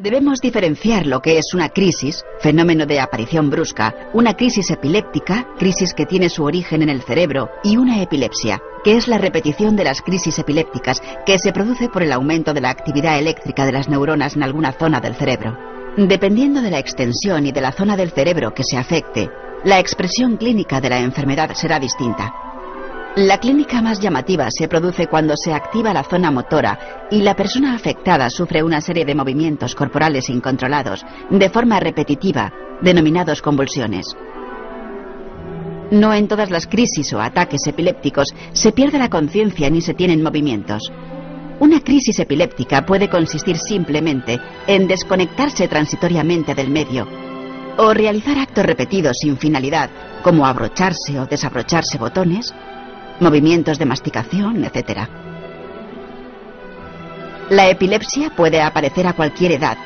Debemos diferenciar lo que es una crisis, fenómeno de aparición brusca, una crisis epiléptica, crisis que tiene su origen en el cerebro, y una epilepsia, que es la repetición de las crisis epilépticas, que se produce por el aumento de la actividad eléctrica de las neuronas en alguna zona del cerebro. Dependiendo de la extensión y de la zona del cerebro que se afecte, la expresión clínica de la enfermedad será distinta. La clínica más llamativa se produce cuando se activa la zona motora y la persona afectada sufre una serie de movimientos corporales incontrolados de forma repetitiva, denominados convulsiones. No en todas las crisis o ataques epilépticos se pierde la conciencia ni se tienen movimientos. Una crisis epiléptica puede consistir simplemente en desconectarse transitoriamente del medio o realizar actos repetidos sin finalidad, como abrocharse o desabrocharse botones, movimientos de masticación, etc. La epilepsia puede aparecer a cualquier edad,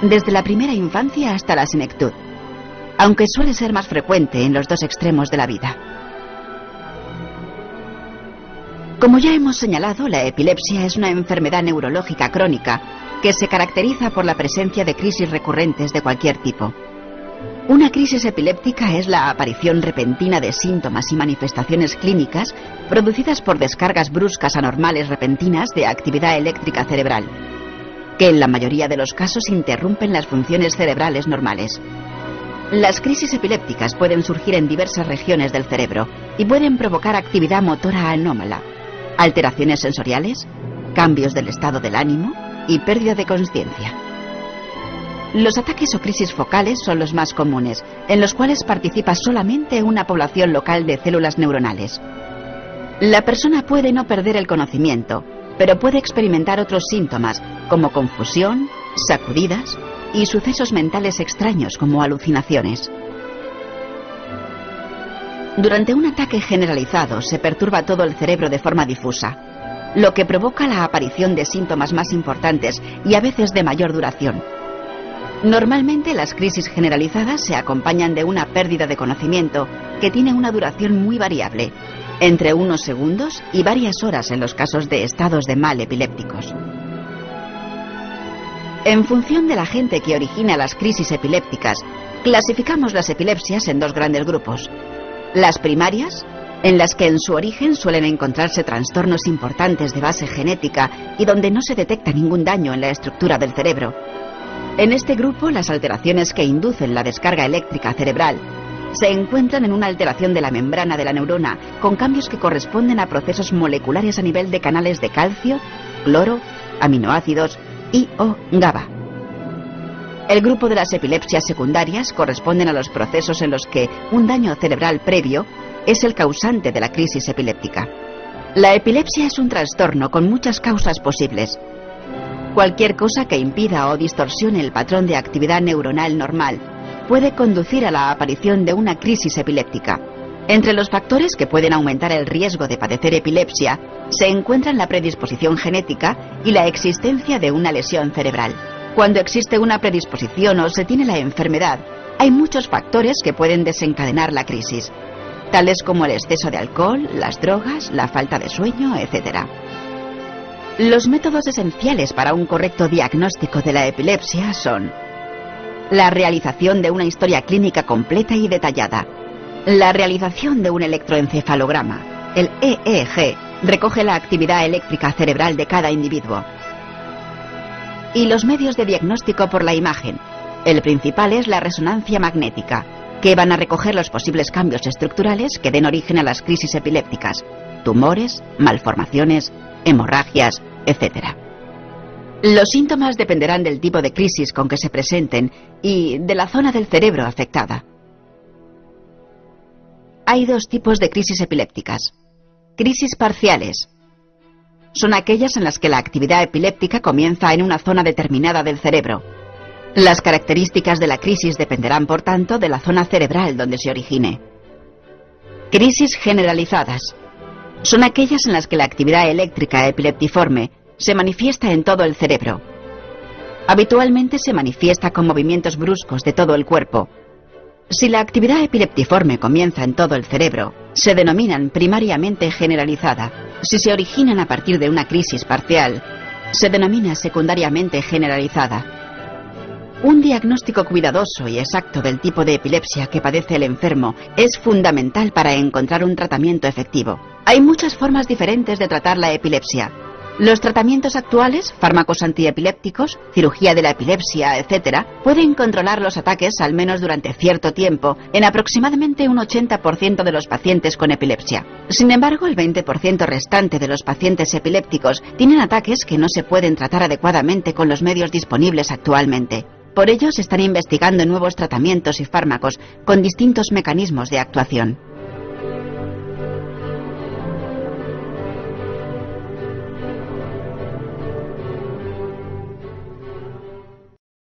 desde la primera infancia hasta la senectud, aunque suele ser más frecuente en los dos extremos de la vida. Como ya hemos señalado, la epilepsia es una enfermedad neurológica crónica que se caracteriza por la presencia de crisis recurrentes de cualquier tipo. Una crisis epiléptica es la aparición repentina de síntomas y manifestaciones clínicas producidas por descargas bruscas anormales repentinas de actividad eléctrica cerebral, que en la mayoría de los casos interrumpen las funciones cerebrales normales. Las crisis epilépticas pueden surgir en diversas regiones del cerebro y pueden provocar actividad motora anómala, alteraciones sensoriales, cambios del estado del ánimo y pérdida de consciencia. Los ataques o crisis focales son los más comunes, en los cuales participa solamente una población local de células neuronales. La persona puede no perder el conocimiento, pero puede experimentar otros síntomas, como confusión, sacudidas y sucesos mentales extraños como alucinaciones. Durante un ataque generalizado se perturba todo el cerebro de forma difusa, lo que provoca la aparición de síntomas más importantes y a veces de mayor duración. Normalmente las crisis generalizadas se acompañan de una pérdida de conocimiento que tiene una duración muy variable, entre unos segundos y varias horas en los casos de estados de mal epilépticos. En función del agente que origina las crisis epilépticas, clasificamos las epilepsias en dos grandes grupos. Las primarias, en las que en su origen suelen encontrarse trastornos importantes de base genética y donde no se detecta ningún daño en la estructura del cerebro. En este grupo, las alteraciones que inducen la descarga eléctrica cerebral se encuentran en una alteración de la membrana de la neurona con cambios que corresponden a procesos moleculares a nivel de canales de calcio, cloro, aminoácidos y o GABA. El grupo de las epilepsias secundarias corresponden a los procesos en los que un daño cerebral previo es el causante de la crisis epiléptica. La epilepsia es un trastorno con muchas causas posibles. Cualquier cosa que impida o distorsione el patrón de actividad neuronal normal puede conducir a la aparición de una crisis epiléptica. Entre los factores que pueden aumentar el riesgo de padecer epilepsia se encuentran la predisposición genética y la existencia de una lesión cerebral. Cuando existe una predisposición o se tiene la enfermedad, hay muchos factores que pueden desencadenar la crisis, tales como el exceso de alcohol, las drogas, la falta de sueño, etc. Los métodos esenciales para un correcto diagnóstico de la epilepsia son la realización de una historia clínica completa y detallada, la realización de un electroencefalograma. El EEG recoge la actividad eléctrica cerebral de cada individuo. Y los medios de diagnóstico por la imagen. El principal es la resonancia magnética, que van a recoger los posibles cambios estructurales que den origen a las crisis epilépticas, tumores, malformaciones, hemorragias, etc. Los síntomas dependerán del tipo de crisis con que se presenten y de la zona del cerebro afectada. Hay dos tipos de crisis epilépticas. Crisis parciales. Son aquellas en las que la actividad epiléptica comienza en una zona determinada del cerebro. Las características de la crisis dependerán, por tanto, de la zona cerebral donde se origine. Crisis generalizadas. Son aquellas en las que la actividad eléctrica epileptiforme se manifiesta en todo el cerebro. Habitualmente se manifiesta con movimientos bruscos de todo el cuerpo. Si la actividad epileptiforme comienza en todo el cerebro, se denominan primariamente generalizada. Si se originan a partir de una crisis parcial, se denomina secundariamente generalizada. Un diagnóstico cuidadoso y exacto del tipo de epilepsia que padece el enfermo es fundamental para encontrar un tratamiento efectivo. Hay muchas formas diferentes de tratar la epilepsia. Los tratamientos actuales, fármacos antiepilépticos, cirugía de la epilepsia, etc., pueden controlar los ataques al menos durante cierto tiempo en aproximadamente un 80% de los pacientes con epilepsia. Sin embargo, el 20% restante de los pacientes epilépticos tienen ataques que no se pueden tratar adecuadamente con los medios disponibles actualmente. Por ello, se están investigando nuevos tratamientos y fármacos con distintos mecanismos de actuación.